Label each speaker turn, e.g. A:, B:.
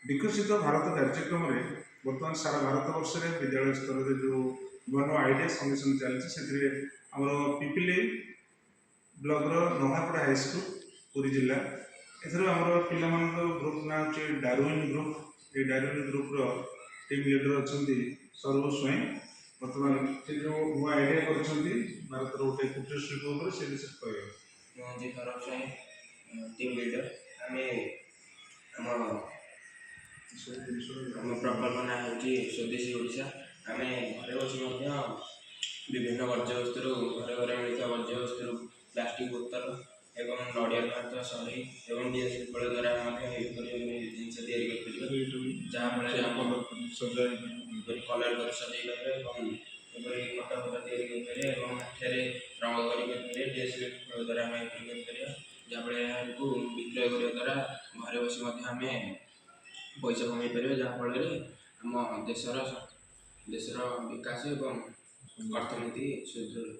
A: विकसित भारत कार्यक्रम बर्तमान सारा भारत वर्ष विद्यालय स्तर में जो नुआ नुआ आइडिया संगठन चलती से पिपिली ब्लॉक नोहापड़ा हाईस्कूल पुरी जिला एमर पिला ग्रुप ना हो डार्विन ग्रुप ये डार्विन ग्रुप टीम लीडर अच्छा सर्व स्वयं बर्तमान से जो नुआ आइडिया कर भारत गोटे कुटीर शिल्प से विषय कह
B: सर्व स्वयं टीम लीडर आम प्रकल्प ना हूँ स्वदेशी ओडिशा आम घरे बसी विभिन्न वर्ज्यवस्तु घरे घरे मिलता वर्ज्यवस्तु प्लास्टिक बोतल एवं नड़िया भात सही एवं डीएसएल फल द्वारा जिन जहाँफल कलर कर सजाई पारे कटा फटा या हाथे रंग कर डीएसएल फल द्वारा जहाँफल विक्रय करने द्वारा घरे बसी आम पैसा कमाई पारे जहाँफल आम देशर विकास और अर्थनीति सुदृढ़।